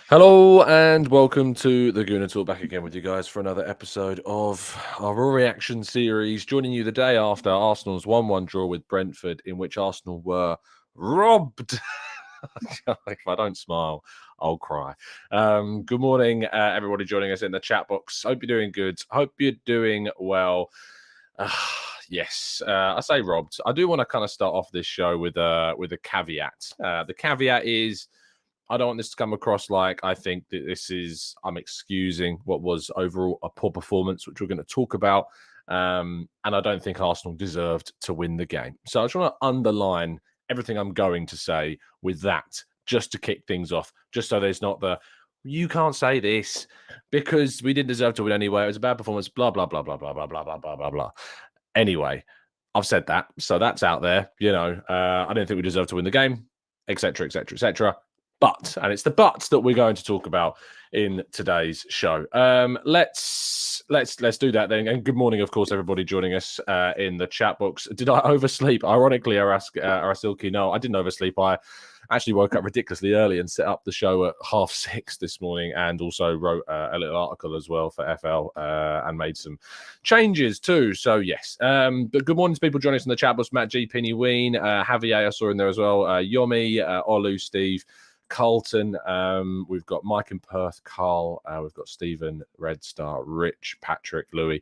Hello and welcome to the Gooner Talk, back again with you guys for another episode of our Raw Reaction series. Joining you the day after Arsenal's 1-1 draw with Brentford, in which Arsenal were robbed. If I don't smile, I'll cry. Good morning, everybody joining us in the chat box. Hope you're doing good. Hope you're doing well. Yes, I say robbed. I do want to kind of start off this show with a caveat. The caveat is, I don't want this to come across like I think that I'm excusing what was overall a poor performance, which we're going to talk about. And I don't think Arsenal deserved to win the game. So I just want to underline everything I'm going to say with that, just to kick things off, just so there's not you can't say this because we didn't deserve to win anyway. It was a bad performance, blah, blah, blah, blah, blah, blah, blah, blah, blah, blah, blah. Anyway, I've said that. So that's out there. I don't think we deserve to win the game, etc., etc., etc. But, and it's the buts that we're going to talk about in today's show. Let's do that then. And good morning, of course, everybody joining us in the chat box. Did I oversleep? Ironically, Arasilki, no, I didn't oversleep. I actually woke up ridiculously early and set up the show at 6:30 this morning, and also wrote a little article as well for FL and made some changes too. So yes, but good morning to people joining us in the chat box. Matt G, Penny Ween, Javier, I saw in there as well. Yomi, Olu, Steve, Carlton, we've got Mike in Perth, Carl, we've got Stephen, Red Star, Rich, Patrick, Louis,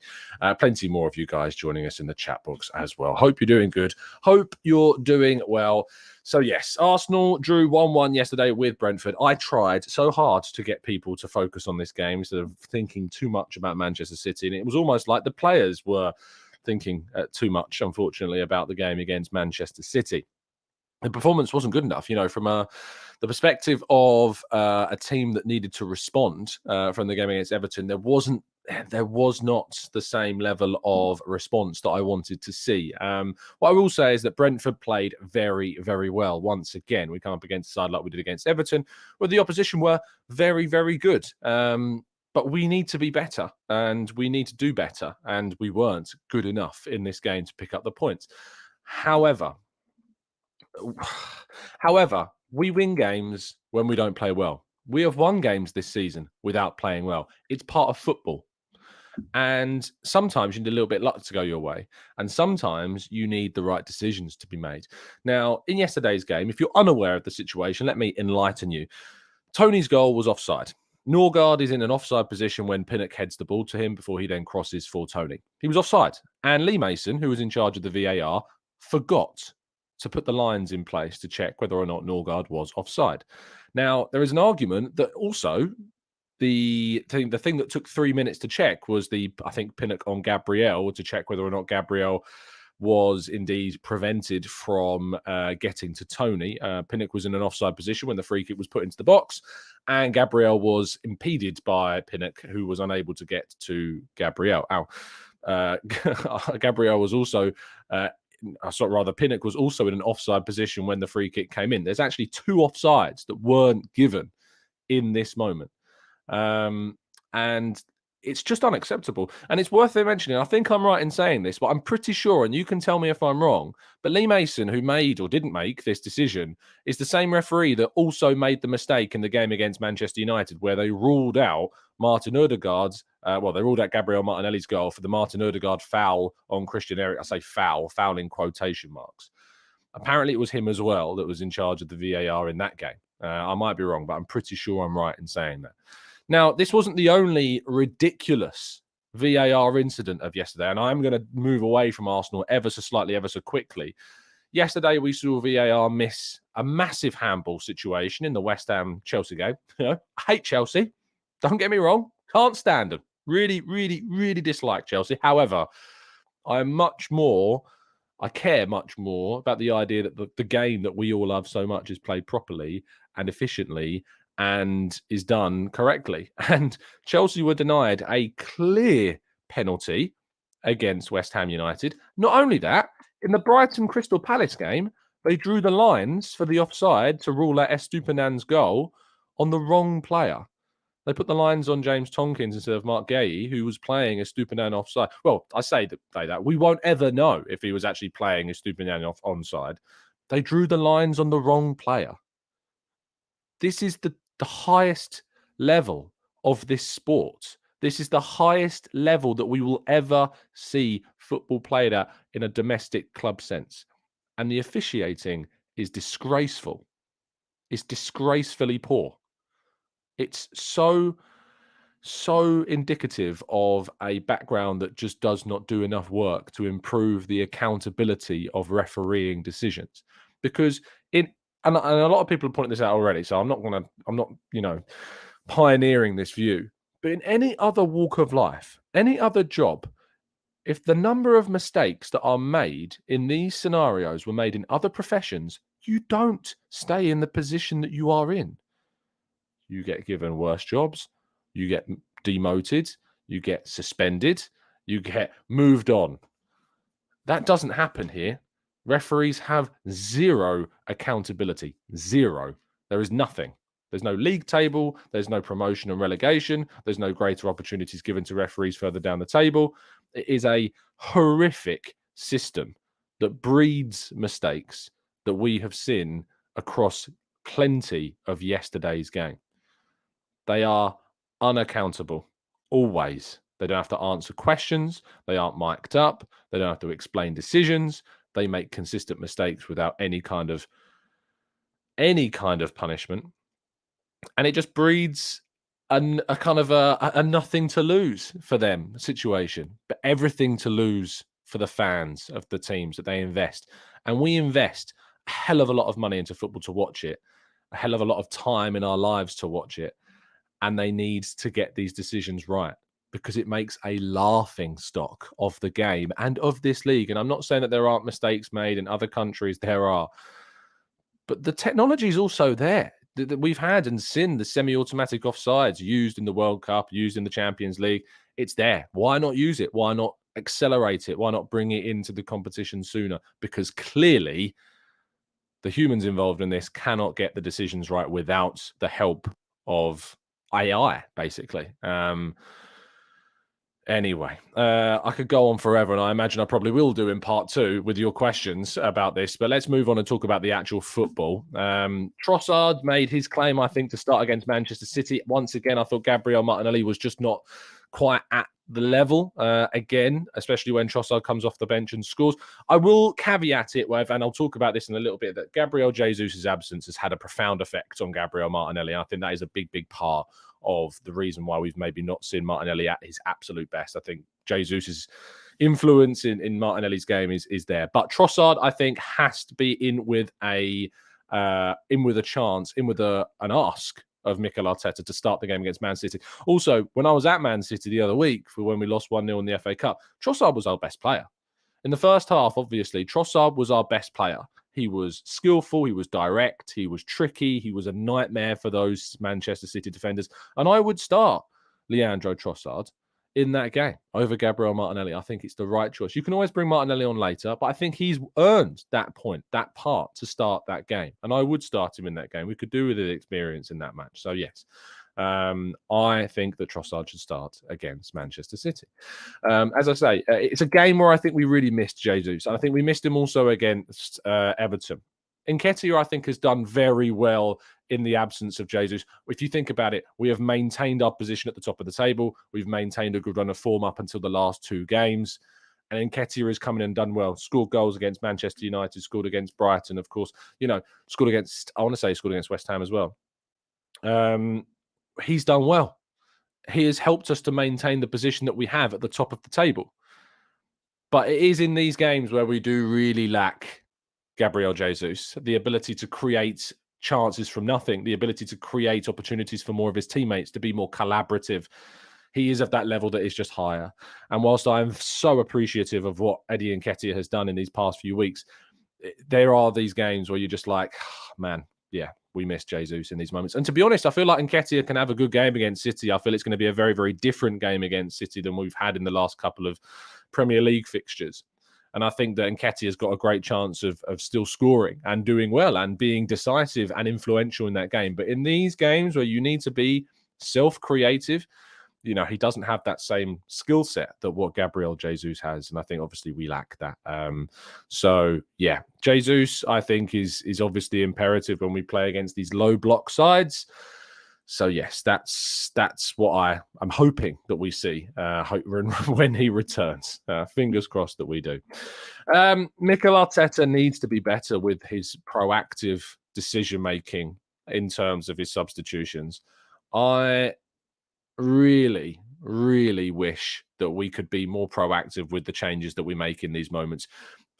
plenty more of you guys joining us in the chat box as well. Hope you're doing good. Hope you're doing well. So yes, Arsenal drew 1-1 yesterday with Brentford. I tried so hard to get people to focus on this game instead of thinking too much about Manchester City, and it was almost like the players were thinking too much, unfortunately, about the game against Manchester City. The performance wasn't good enough, from the perspective of a team that needed to respond from the game against Everton. There was not the same level of response that I wanted to see. What I will say is that Brentford played very, very well. Once again, we come up against a side like we did against Everton, where the opposition were very, very good. But we need to be better, and we need to do better, and we weren't good enough in this game to pick up the points. However, we win games when we don't play well. We have won games this season without playing well. It's part of football. And sometimes you need a little bit of luck to go your way. And sometimes you need the right decisions to be made. Now, in yesterday's game, if you're unaware of the situation, let me enlighten you. Toney's goal was offside. Norgard is in an offside position when Pinnock heads the ball to him before he then crosses for Toney. He was offside. And Lee Mason, who was in charge of the VAR, forgot to put the lines in place to check whether or not Norgard was offside. Now, there is an argument that also the thing that took 3 minutes to check was I think Pinnock on Gabriel to check whether or not Gabriel was indeed prevented from getting to Toney. Pinnock was in an offside position when the free kick was put into the box, and Gabriel was impeded by Pinnock, who was unable to get to Gabriel. Gabriel was also Pinnock was also in an offside position when the free kick came in. There's actually 2 offsides that weren't given in this moment. And it's just unacceptable. And it's worth mentioning, I think I'm right in saying this, but I'm pretty sure, and you can tell me if I'm wrong, but Lee Mason, who made or didn't make this decision, is the same referee that also made the mistake in the game against Manchester United, where they ruled out Martin Odegaard's, they ruled out Gabriel Martinelli's goal for the Martin Odegaard foul on Christian Eriksen. I say foul in quotation marks. Apparently it was him as well that was in charge of the VAR in that game. I might be wrong, but I'm pretty sure I'm right in saying that. Now, this wasn't the only ridiculous VAR incident of yesterday, and I'm going to move away from Arsenal ever so slightly, ever so quickly. Yesterday, we saw VAR miss a massive handball situation in the West Ham-Chelsea game. I hate Chelsea. Don't get me wrong. Can't stand them. Really, really, really dislike Chelsea. However, I care much more about the idea that the game that we all love so much is played properly and efficiently and is done correctly. And Chelsea were denied a clear penalty against West Ham United. Not only that, in the Brighton Crystal Palace game, they drew the lines for the offside to rule out Estupiñán's goal on the wrong player. They put the lines on James Tompkins instead of Mark Guéhi, who was playing Estupiñán offside. Well, I say that. We won't ever know if he was actually playing Estupiñán onside. They drew the lines on the wrong player. This is the highest level of this sport. This is the highest level that we will ever see football played at in a domestic club sense. And the officiating is disgraceful. It's disgracefully poor. It's so indicative of a background that just does not do enough work to improve the accountability of refereeing decisions. Because and a lot of people have pointed this out already, so I'm not pioneering this view. But in any other walk of life, any other job, if the number of mistakes that are made in these scenarios were made in other professions, you don't stay in the position that you are in. You get given worse jobs, you get demoted, you get suspended, you get moved on. That doesn't happen here. Referees have zero accountability. Zero. There is nothing. There's no league table. There's no promotion and relegation. There's no greater opportunities given to referees further down the table. It is a horrific system that breeds mistakes that we have seen across plenty of yesterday's game. They are unaccountable, always. They don't have to answer questions. They aren't mic'd up. They don't have to explain decisions. They make consistent mistakes without any kind of punishment. And it just breeds a kind of a nothing to lose for them situation, but everything to lose for the fans of the teams that they invest. And we invest a hell of a lot of money into football to watch it, a hell of a lot of time in our lives to watch it. And they need to get these decisions right because it makes a laughing stock of the game and of this league. And I'm not saying that there aren't mistakes made in other countries. There are. But the technology is also there. That we've had and seen the semi-automatic offsides used in the World Cup, used in the Champions League. It's there. Why not use it? Why not accelerate it? Why not bring it into the competition sooner? Because clearly the humans involved in this cannot get the decisions right without the help of AI, basically. Anyway, I could go on forever, and I imagine I probably will do in part 2 with your questions about this, but let's move on and talk about the actual football. Trossard made his claim, I think, to start against Manchester City. Once again, I thought Gabriel Martinelli was just not quite at the level, again, especially when Trossard comes off the bench and scores. I will caveat it with, and I'll talk about this in a little bit, that Gabriel Jesus' absence has had a profound effect on Gabriel Martinelli. I think that is a big, big part of the reason why we've maybe not seen Martinelli at his absolute best. I think Jesus' influence in Martinelli's game is there. But Trossard, I think, has to be in with an ask of Mikel Arteta to start the game against Man City. Also, when I was at Man City the other week for when we lost 1-0 in the FA Cup, Trossard was our best player. In the first half, obviously, Trossard was our best player. He was skillful, he was direct, he was tricky, he was a nightmare for those Manchester City defenders. And I would start Leandro Trossard in that game over Gabriel Martinelli. I think it's the right choice. You can always bring Martinelli on later, but I think he's earned that point, that part to start that game. And I would start him in that game. We could do with the experience in that match. So, yes. I think that Trossard should start against Manchester City. As I say, it's a game where I think we really missed Jesus. And I think we missed him also against Everton. Nketiah, I think, has done very well in the absence of Jesus. If you think about it, we have maintained our position at the top of the table. We've maintained a good run of form up until the last 2 games. And Nketiah has come in and done well. Scored goals against Manchester United, scored against Brighton, of course. Scored against West Ham as well. He's done well. He has helped us to maintain the position that we have at the top of the table. But it is in these games where we do really lack Gabriel Jesus, the ability to create chances from nothing, the ability to create opportunities for more of his teammates, to be more collaborative. He is of that level that is just higher. And whilst I'm so appreciative of what Eddie Nketiah has done in these past few weeks, there are these games where you're just like, man, yeah, we miss Jesus in these moments. And to be honest, I feel like Nketiah can have a good game against City. I feel it's going to be a very, very different game against City than we've had in the last couple of Premier League fixtures. And I think that Nketiah's got a great chance of still scoring and doing well and being decisive and influential in that game. But in these games where you need to be self-creative, he doesn't have that same skill set that what Gabriel Jesus has. And I think obviously we lack that. So yeah, Jesus, I think is obviously imperative when we play against these low block sides. So yes, that's what I'm hoping that we see when he returns. Fingers crossed that we do. Mikel Arteta needs to be better with his proactive decision making in terms of his substitutions. I really, really wish that we could be more proactive with the changes that we make in these moments.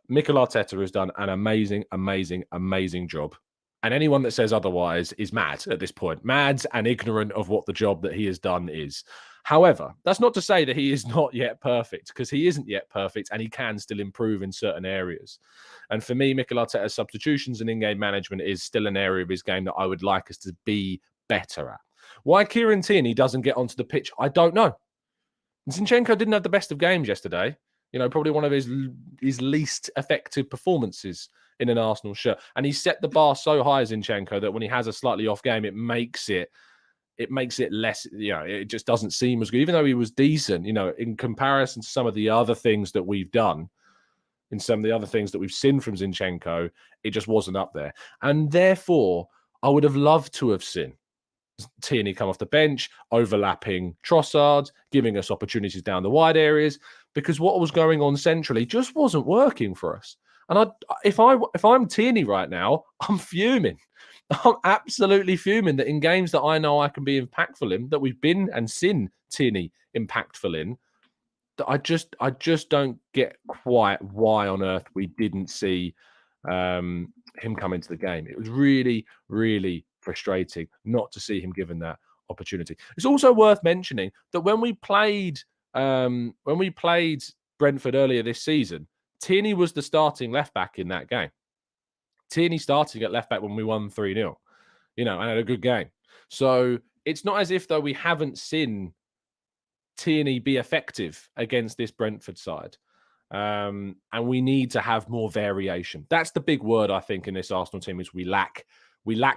Mikel Arteta has done an amazing, amazing, amazing job. And anyone that says otherwise is mad at this point, mad and ignorant of what the job that he has done is. However, that's not to say that he is not yet perfect, because he isn't yet perfect and he can still improve in certain areas. And for me, Mikel Arteta's substitutions and in-game management is still an area of his game that I would like us to be better at. Why Kieran Tierney doesn't get onto the pitch, I don't know. Zinchenko didn't have the best of games yesterday. Probably one of his least effective performances in an Arsenal shirt. And he set the bar so high, Zinchenko, that when he has a slightly off game, it makes it less, it just doesn't seem as good. Even though he was decent, in comparison to some of the other things that we've done, in some of the other things that we've seen from Zinchenko, it just wasn't up there. And therefore, I would have loved to have seen Tierney come off the bench, overlapping Trossard, giving us opportunities down the wide areas, because what was going on centrally just wasn't working for us. And if I'm Tierney right now, I'm fuming. I'm absolutely fuming that in games that I know I can be impactful in, that we've been and seen Tierney impactful in, that I just don't get quite why on earth we didn't see him come into the game. It was really, really frustrating not to see him given that opportunity. It's also worth mentioning that when we played Brentford earlier this season, Tierney was the starting left back in that game. Tierney starting at left back when we won 3-0, and had a good game. So it's not as if though we haven't seen Tierney be effective against this Brentford side. And we need to have more variation. That's the big word, I think, in this Arsenal team is we lack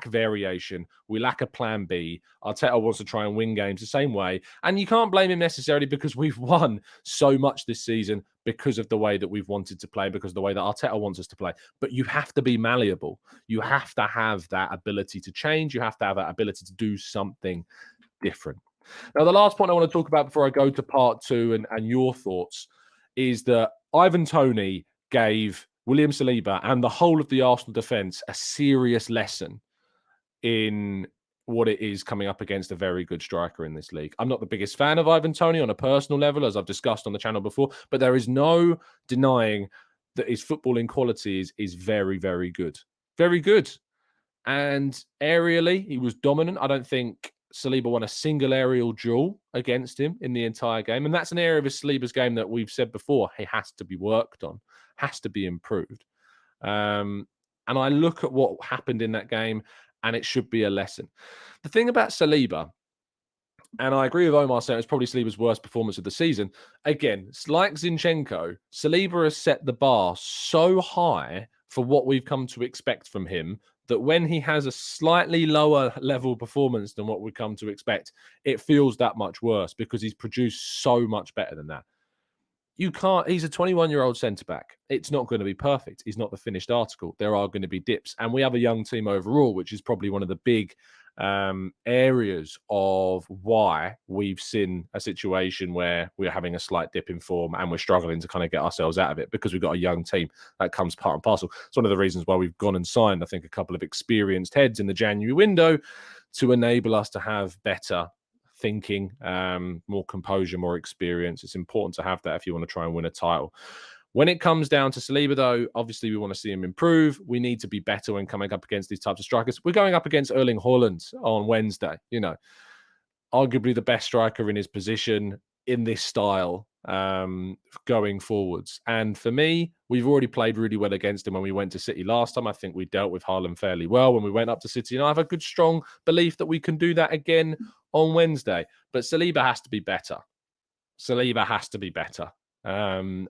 variation. We lack a plan B. Arteta wants to try and win games the same way. And you can't blame him necessarily, because we've won so much this season because of the way that we've wanted to play, because of the way that Arteta wants us to play. But you have to be malleable. You have to have that ability to change. You have to have that ability to do something different. Now, the last point I want to talk about before I go to part two and your thoughts is that Ivan Toney gave William Saliba and the whole of the Arsenal defence a serious lesson in what it is coming up against a very good striker in this league. I'm not the biggest fan of Ivan Toney on a personal level, as I've discussed on the channel before, but there is no denying that his footballing qualities is very, very good. Very good. And aerially, he was dominant. I don't think Saliba won a single aerial duel against him in the entire game. And that's an area of Saliba's game that we've said before, he has to be worked on, has to be improved. And I look at what happened in that game, and it should be a lesson. The thing about Saliba, and I agree with Omar saying it's probably Saliba's worst performance of the season. Again, like Zinchenko, Saliba has set the bar so high for what we've come to expect from him that when he has a slightly lower level performance than what we come to expect, it feels that much worse because he's produced so much better than that. He's a 21-year-old centre-back. It's not going to be perfect. He's not the finished article. There are going to be dips. And we have a young team overall, which is probably one of the big areas of why we've seen a situation where we're having a slight dip in form and we're struggling to kind of get ourselves out of it because we've got a young team that comes part and parcel. It's one of the reasons why we've gone and signed, I think, a couple of experienced heads in the January window to enable us to have better thinking, more composure, more experience. It's important to have that if you want to try and win a title. When it comes down to Saliba, though, obviously we want to see him improve. We need to be better when coming up against these types of strikers. We're going up against Erling Haaland on Wednesday, arguably the best striker in his position in this style going forwards. And for me, we've already played really well against him when we went to City last time. I think we dealt with Haaland fairly well when we went up to City. And I have a good, strong belief that we can do that again on Wednesday. But Saliba has to be better. Saliba has to be better. And,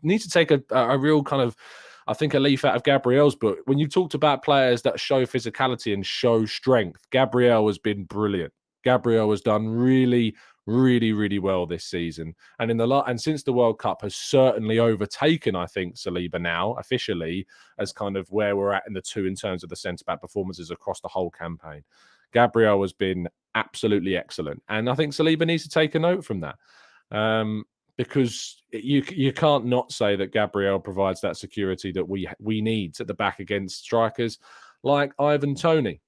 need to take a real kind of, I think, a leaf out of Gabriel's book. When you talked about players that show physicality and show strength, Gabriel has been brilliant. Gabriel has done really, really, really well this season. And and since the World Cup has certainly overtaken, I think, Saliba now officially as kind of where we're at in the two in terms of the centre-back performances across the whole campaign. Gabriel has been absolutely excellent. And I think Saliba needs to take a note from that. Because you can't not say that Gabriel provides that security that we need at the back against strikers like Ivan Toney.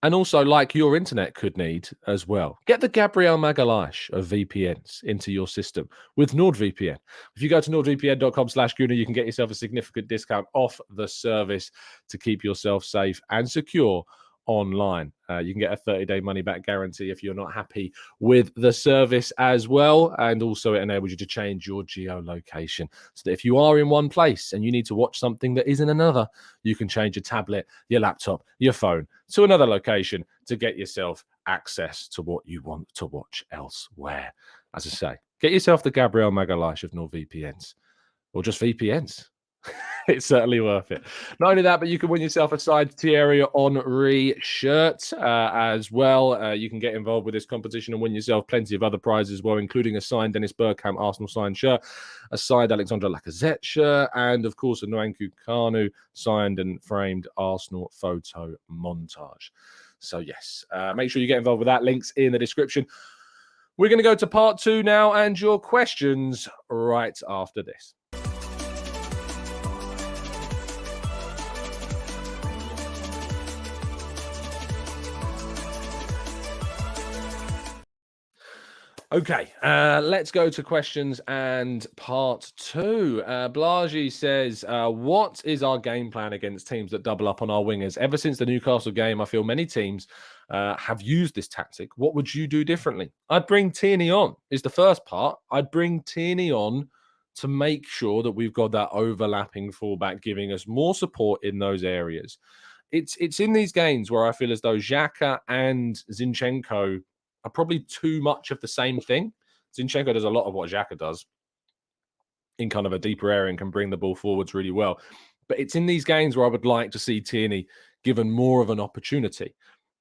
And also like your internet could need as well. Get the Gabriel Magalhaes of VPNs into your system with NordVPN. If you go to nordvpn.com/Gooner, you can get yourself a significant discount off the service to keep yourself safe and secure online. You can get a 30-day money-back guarantee if you're not happy with the service as well. And also it enables you to change your geolocation so that if you are in one place and you need to watch something that is in another, you can change your tablet, your laptop, your phone to another location to get yourself access to what you want to watch elsewhere. As I say, get yourself the Gabriel Magalhaes of NordVPNs or just VPNs. It's certainly worth it. Not only that, but you can win yourself a signed Thierry Henry shirt as well. You can get involved with this competition and win yourself plenty of other prizes as well, including a signed Dennis Bergkamp Arsenal signed shirt, a signed Alexandre Lacazette shirt, and of course a Nwankwo Kanu signed and framed Arsenal photo montage. So yes, make sure you get involved with that. Links in the description. We're going to go to part 2 now and your questions right after this. Okay, let's go to questions and part 2. Blasi says, what is our game plan against teams that double up on our wingers? Ever since the Newcastle game, I feel many teams have used this tactic. What would you do differently? I'd bring Tierney on, is the first part. I'd bring Tierney on to make sure that we've got that overlapping fullback, giving us more support in those areas. It's in these games where I feel as though Xhaka and Zinchenko are probably too much of the same thing. Zinchenko does a lot of what Xhaka does in kind of a deeper area and can bring the ball forwards really well. But it's in these games where I would like to see Tierney given more of an opportunity.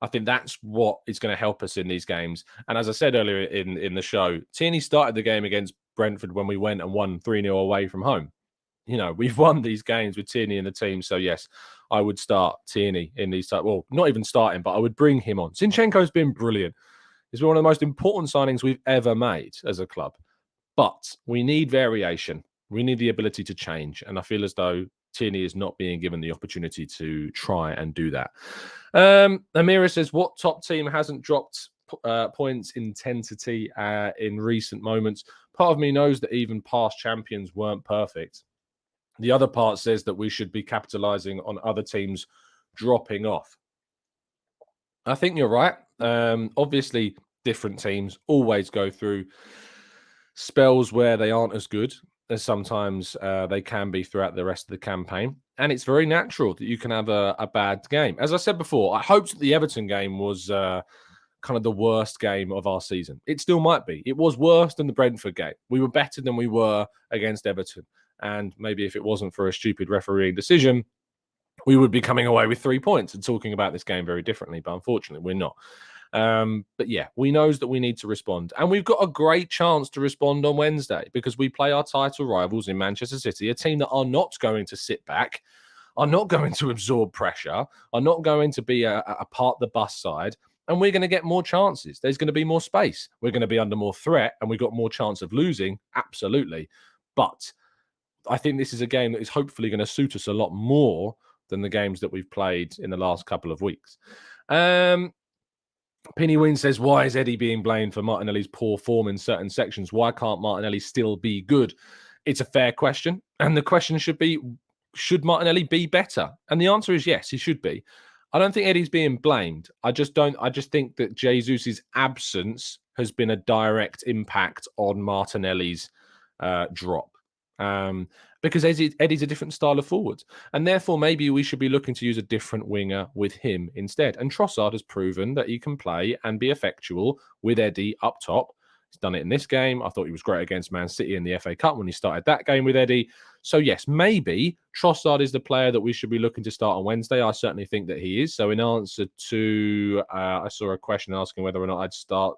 I think that's what is going to help us in these games. And as I said earlier in the show, Tierney started the game against Brentford when we went and won 3-0 away from home. You know, we've won these games with Tierney in the team. So, yes, I would start Tierney in these types. Well, not even starting, but I would bring him on. Zinchenko's been brilliant. It's been one of the most important signings we've ever made as a club. But we need variation. We need the ability to change. And I feel as though Tierney is not being given the opportunity to try and do that. Amira says, what top team hasn't dropped points intensity in recent moments? Part of me knows that even past champions weren't perfect. The other part says that we should be capitalizing on other teams dropping off. I think you're right. Obviously, different teams always go through spells where they aren't as good as sometimes they can be throughout the rest of the campaign. And it's very natural that you can have a bad game. As I said before, I hoped that the Everton game was kind of the worst game of our season. It still might be. It was worse than the Brentford game. We were better than we were against Everton. And maybe if it wasn't for a stupid refereeing decision, we would be coming away with 3 points and talking about this game very differently. But unfortunately, we're not. But yeah, we know that we need to respond. And we've got a great chance to respond on Wednesday because we play our title rivals in Manchester City, a team that are not going to sit back, are not going to absorb pressure, are not going to be a part the bus side. And we're going to get more chances. There's going to be more space. We're going to be under more threat and we've got more chance of losing. Absolutely. But I think this is a game that is hopefully going to suit us a lot more than the games that we've played in the last couple of weeks. Penny Wynn says, why is Eddie being blamed for Martinelli's poor form in certain sections? Why can't Martinelli still be good? It's a fair question. And the question should be, should Martinelli be better? And the answer is yes, he should be. I don't think Eddie's being blamed. I just think that Jesus' absence has been a direct impact on Martinelli's drop. Because Eddie's a different style of forward. And therefore, maybe we should be looking to use a different winger with him instead. And Trossard has proven that he can play and be effectual with Eddie up top. He's done it in this game. I thought he was great against Man City in the FA Cup when he started that game with Eddie. So, yes, maybe Trossard is the player that we should be looking to start on Wednesday. I certainly think that he is. So, in answer to, I saw a question asking whether or not I'd start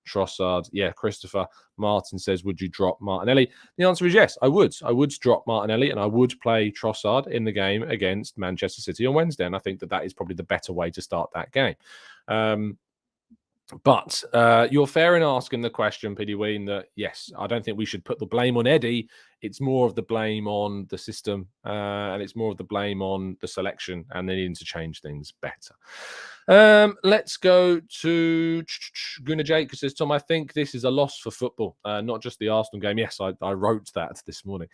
Trossard. Yeah, Christopher Martin says, would you drop Martinelli? The answer is yes, I would. I would drop Martinelli and I would play Trossard in the game against Manchester City on Wednesday. And I think that is probably the better way to start that game. But you're fair in asking the question, Piddy Ween, that yes, I don't think we should put the blame on Eddie. It's more of the blame on the system, and it's more of the blame on the selection, and they need to change things better. Let's go to Gooner Jake, who says, Tom, I think this is a loss for football, not just the Arsenal game. Yes, I wrote that this morning.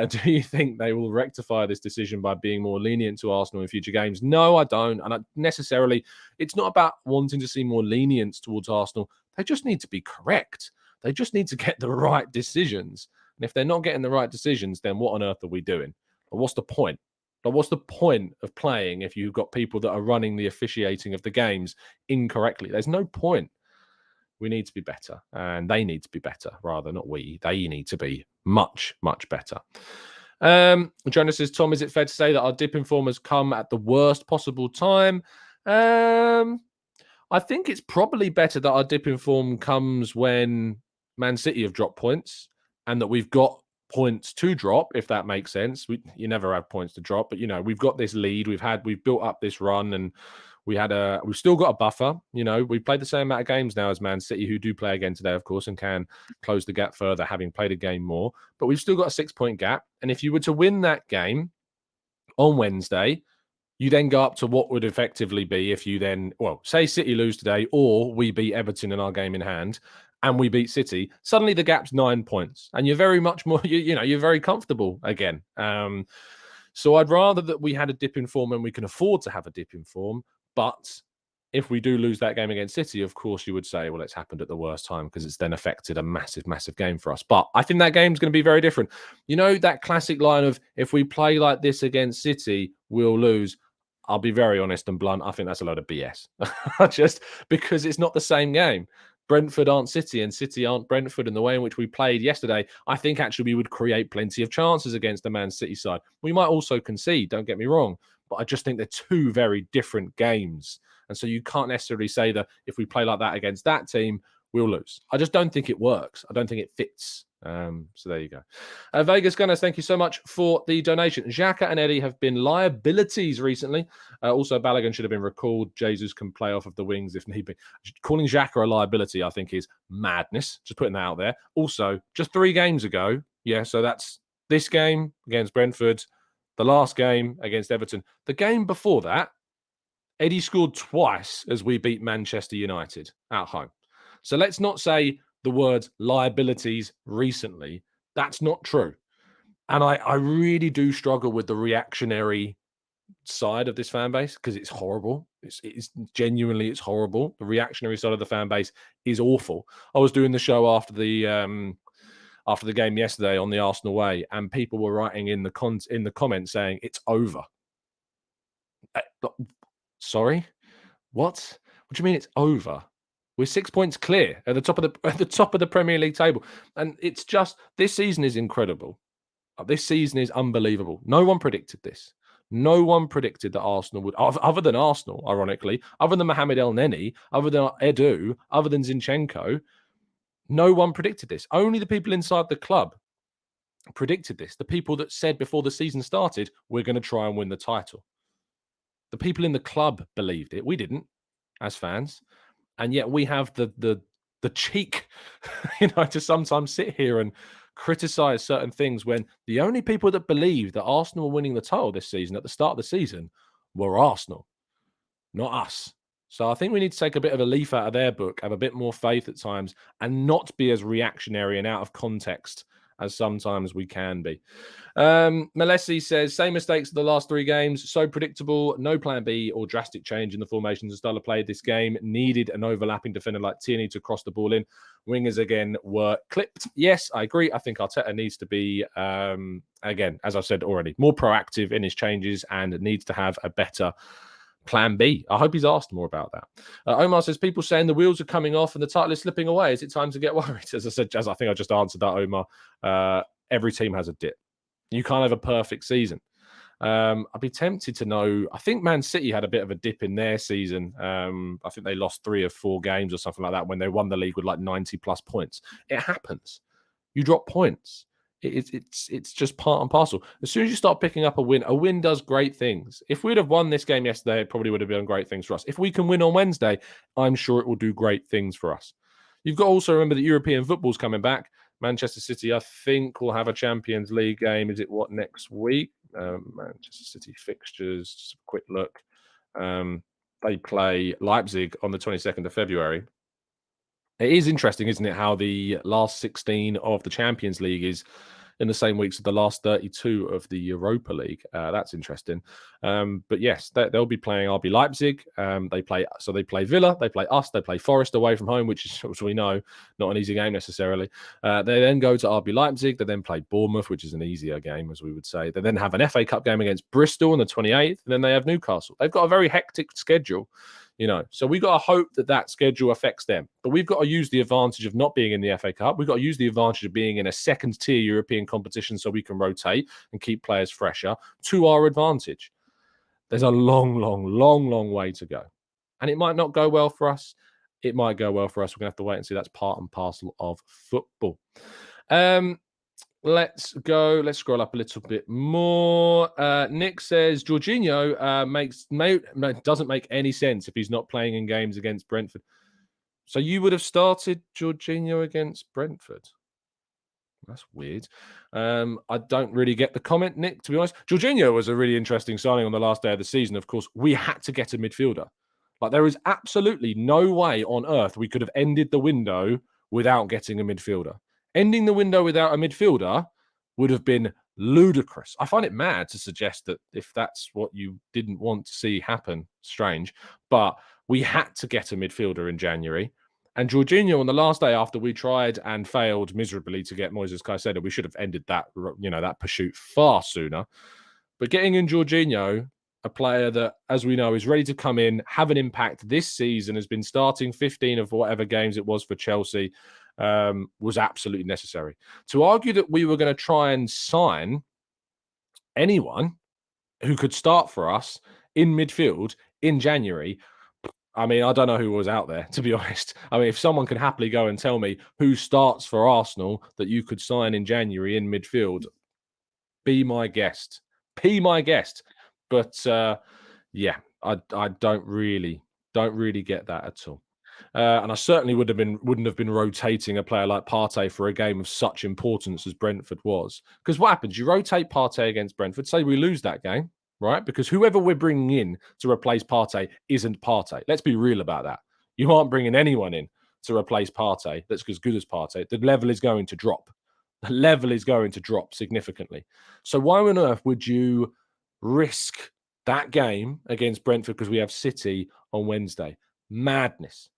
Do you think they will rectify this decision by being more lenient to Arsenal in future games? No, I don't. And it's not about wanting to see more lenience towards Arsenal. They just need to be correct. They just need to get the right decisions. And if they're not getting the right decisions, then what on earth are we doing? Or what's the point? But what's the point of playing if you've got people that are running the officiating of the games incorrectly? There's no point. We need to be better, and they need to be better, rather, not we. They need to be much, much better. Jonas says, Tom, is it fair to say that our dip in form has come at the worst possible time? I think it's probably better that our dip in form comes when Man City have dropped points and that we've got points to drop, if that makes sense. You never have points to drop, but we've got this lead. We've built up this run, and we've still got a buffer. We've played the same amount of games now as Man City, who do play again today, of course, and can close the gap further, having played a game more. But we've still got a 6-point gap, and if you were to win that game on Wednesday, you then go up to what would effectively be if you then, say City lose today, or we beat Everton in our game in hand, and we beat City, suddenly the gap's 9 points, and you're very much more, you're very comfortable again. So I'd rather that we had a dip in form and we can afford to have a dip in form. But if we do lose that game against City, of course, you would say, well, it's happened at the worst time because it's then affected a massive, massive game for us. But I think that game's going to be very different. That classic line of, if we play like this against City, we'll lose. I'll be very honest and blunt. I think that's a load of BS. Just because it's not the same game. Brentford aren't City and City aren't Brentford, in the way in which we played yesterday. I think actually we would create plenty of chances against the Man City side. We might also concede, don't get me wrong, but I just think they're two very different games. And so you can't necessarily say that if we play like that against that team, we'll lose. I just don't think it works. I don't think it fits. So there you go. Vegas Gunners, thank you so much for the donation. Xhaka and Eddie have been liabilities recently. Also, Balogun should have been recalled. Jesus can play off of the wings if need be. Calling Xhaka a liability, I think, is madness. Just putting that out there. Also, just 3 games ago, so that's this game against Brentford, the last game against Everton. The game before that, Eddie scored twice as we beat Manchester United at home. So let's not say the words liabilities recently. That's not true. And I really do struggle with the reactionary side of this fan base because it's horrible. It's genuinely horrible. The reactionary side of the fan base is awful. I was doing the show after the game yesterday on the Arsenal way, and people were writing in the comments saying it's over. Sorry, what? What do you mean it's over? We're 6 points clear at the top of the Premier League table, and it's just, this season is incredible. This season is unbelievable. No one predicted this. No one predicted that Arsenal would, other than Arsenal, ironically, other than Mohamed El Neni, other than Edu, other than Zinchenko. No one predicted this. Only the people inside the club predicted this. The people that said before the season started, we're going to try and win the title. The people in the club believed it. We didn't, as fans. And yet we have the cheek, to sometimes sit here and criticize certain things when the only people that believed that Arsenal were winning the title this season at the start of the season were Arsenal, not us. So I think we need to take a bit of a leaf out of their book, have a bit more faith at times, and not be as reactionary and out of context as sometimes we can be. Malesi says, same mistakes of the last 3 games, so predictable, no plan B or drastic change in the formations and style of play this game. Needed an overlapping defender like Tierney to cross the ball in. Wingers again were clipped. Yes, I agree. I think Arteta needs to be, again, as I've said already, more proactive in his changes and needs to have a better plan B. I hope he's asked more about that. Omar says, people saying the wheels are coming off and the title is slipping away. Is it time to get worried? As I think I just answered that, Omar. Every team has a dip. You can't have a perfect season. I'd be tempted to know. I think Man City had a bit of a dip in their season. I think they lost 3 of 4 games or something like that when they won the league with like 90 plus points. It happens. You drop points. It's just part and parcel. As soon as you start picking up a win does great things. If we'd have won this game yesterday, it probably would have done great things for us. If we can win on Wednesday, I'm sure it will do great things for us. You've got to also remember that European football's coming back. Manchester City, I think, will have a Champions League game. Is it next week? Manchester City fixtures. Just a quick look. They play Leipzig on the 22nd of February. It is interesting, isn't it, how the last 16 of the Champions League is in the same weeks as the last 32 of the Europa League. That's interesting. But yes, they'll be playing RB Leipzig. They play Villa, they play us, they play Forest away from home, which is, as we know, not an easy game necessarily. They then go to RB Leipzig. They then play Bournemouth, which is an easier game, as we would say. They then have an FA Cup game against Bristol on the 28th, and then they have Newcastle. They've got a very hectic schedule. So we've got to hope that schedule affects them. But we've got to use the advantage of not being in the FA Cup. We've got to use the advantage of being in a second-tier European competition so we can rotate and keep players fresher to our advantage. There's a long, long, long, long way to go. And it might not go well for us. It might go well for us. We're going to have to wait and see. That's part and parcel of football. Let's go. Let's scroll up a little bit more. Nick says Jorginho doesn't make any sense if he's not playing in games against Brentford. So you would have started Jorginho against Brentford? That's weird. I don't really get the comment, Nick, to be honest. Jorginho was a really interesting signing on the last day of the season. Of course, we had to get a midfielder. Like, there is absolutely no way on earth we could have ended the window without getting a midfielder. Ending the window without a midfielder would have been ludicrous. I find it mad to suggest that if that's what you didn't want to see happen, strange. But we had to get a midfielder in January. And Jorginho, on the last day after we tried and failed miserably to get Moises Caicedo, we should have ended that pursuit far sooner. But getting in Jorginho, a player that, as we know, is ready to come in, have an impact this season, has been starting 15 of whatever games it was for Chelsea, was absolutely necessary. To argue that we were going to try and sign anyone who could start for us in midfield in January, I mean, I don't know who was out there, to be honest. I mean, if someone can happily go and tell me who starts for Arsenal that you could sign in January in midfield, be my guest. Be my guest. But yeah, I don't really get that at all. And I certainly wouldn't have been rotating a player like Partey for a game of such importance as Brentford was. Because what happens? You rotate Partey against Brentford. Say we lose that game, right? Because whoever we're bringing in to replace Partey isn't Partey. Let's be real about that. You aren't bringing anyone in to replace Partey that's as good as Partey. The level is going to drop. The level is going to drop significantly. So why on earth would you risk that game against Brentford because we have City on Wednesday? Madness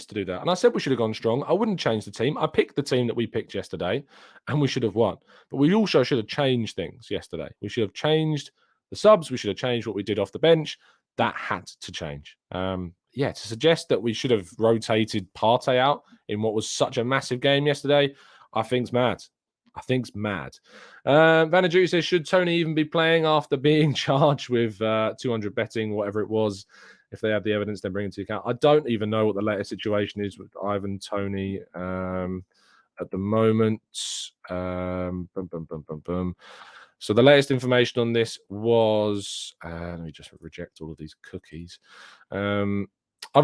to do that. And I said we should have gone strong. I wouldn't change the team. I picked the team that we picked yesterday and we should have won. But we also should have changed things yesterday. We should have changed the subs. We should have changed what we did off the bench. That had to change. To suggest that we should have rotated Partey out in what was such a massive game yesterday, I think's mad. Vanadju says, should Toney even be playing after being charged with 200 betting, whatever it was? If they have the evidence, then bring it to account. I don't even know what the latest situation is with Ivan Toney at the moment. So the latest information on this was, let me just reject all of these cookies. Ivan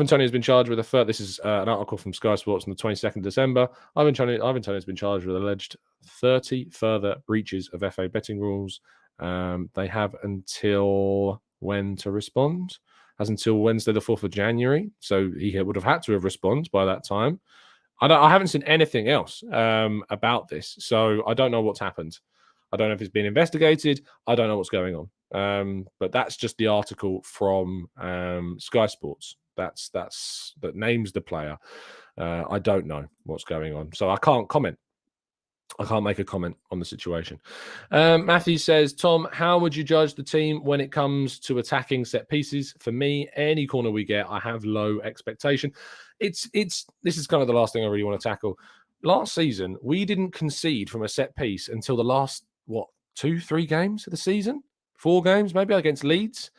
Toney has been charged with this is an article from Sky Sports on the 22nd of December. Ivan Toney has been charged with alleged 30 further breaches of FA betting rules. They have until when to respond? Has until Wednesday, the 4th of January. So he would have had to have responded by that time. I haven't seen anything else about this. So I don't know what's happened. I don't know if it's been investigated. I don't know what's going on. But that's just the article from Sky Sports. That names the player. I don't know what's going on. So I can't comment. I can't make a comment on the situation. Matthew says, Tom, how would you judge the team when it comes to attacking set pieces? For me, any corner we get, I have low expectation. This is kind of the last thing I really want to tackle. Last season, we didn't concede from a set piece until the last, 2-3 games of the season? 4 games, maybe against Leeds.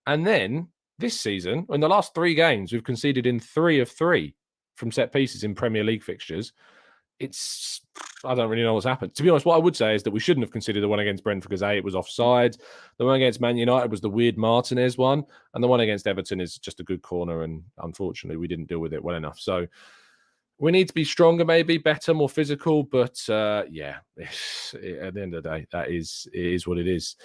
And then this season, in the last 3 games, we've conceded in 3 of 3 from set pieces in Premier League fixtures. I don't really know what's happened. To be honest, what I would say is that we shouldn't have considered the one against Brentford because A, it was offside. The one against Man United was the weird Martinez one. And the one against Everton is just a good corner. And unfortunately, we didn't deal with it well enough. So we need to be stronger, maybe better, more physical. But at the end of the day, it is what it is.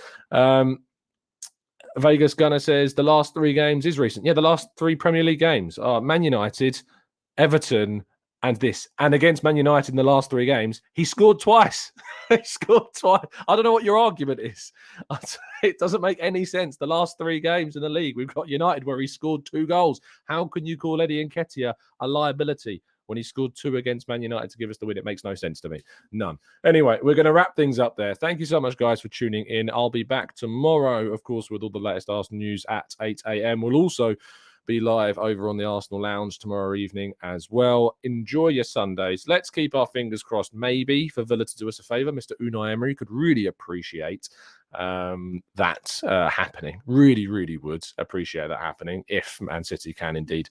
Vegas Gunner says the last 3 games is recent. Yeah, the last 3 Premier League games are Man United, Everton, and this. And against Man United in the last 3 games, he scored twice. He scored twice. I don't know what your argument is. It doesn't make any sense. The last 3 games in the league, we've got United where he scored 2 goals. How can you call Eddie Nketiah a liability when he scored 2 against Man United to give us the win? It makes no sense to me. None. Anyway, we're going to wrap things up there. Thank you so much, guys, for tuning in. I'll be back tomorrow, of course, with all the latest Arsenal news at 8 a.m. We'll also be live over on the Arsenal Lounge tomorrow evening as well. Enjoy your Sundays. Let's keep our fingers crossed, maybe, for Villa to do us a favour. Mr. Unai Emery could really appreciate that happening. Really, really would appreciate that happening if Man City can indeed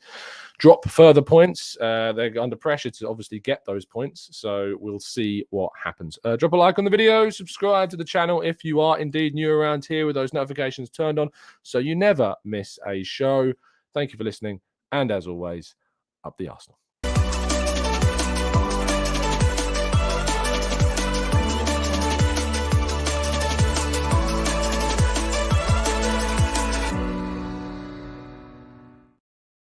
drop further points. They're under pressure to obviously get those points, so we'll see what happens. Drop a like on the video, subscribe to the channel if you are indeed new around here with those notifications turned on so you never miss a show. Thank you for listening, and as always, up the Arsenal.